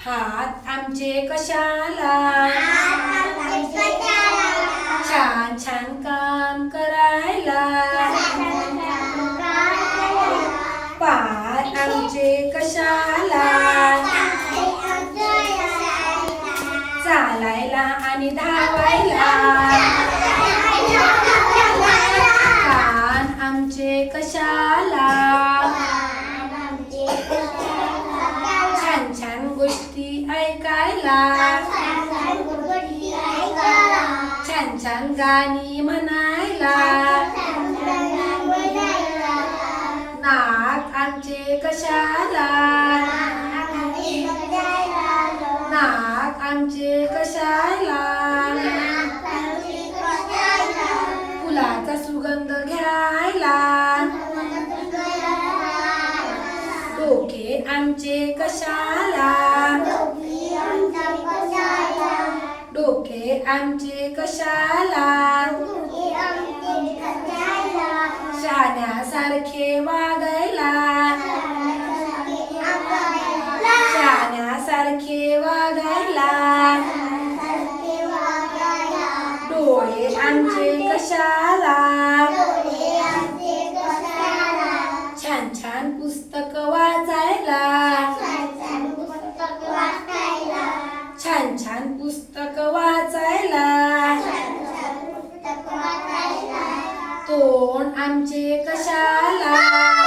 हात आमचे कशाला छान छान काम करायला पाय आमचे कशाला चालायला आणि धावायला कान आमचे कशाला छान छान गोष्टी ऐकायला छान छान गाणी म्हणायला नाक आमचे कशाला नाक आमचे कशाला फुलाचा सुगंध घ्यायला डोके आमचे कशाला डोके आमचे कशाला शहाण्यासारखे वागायला शहाण्यासारखे वागायला डोळे आमचे कशाला छान छान पुस्तक वाचायला छान छान पुस्तक वाचायला तोंड आमचे कशाला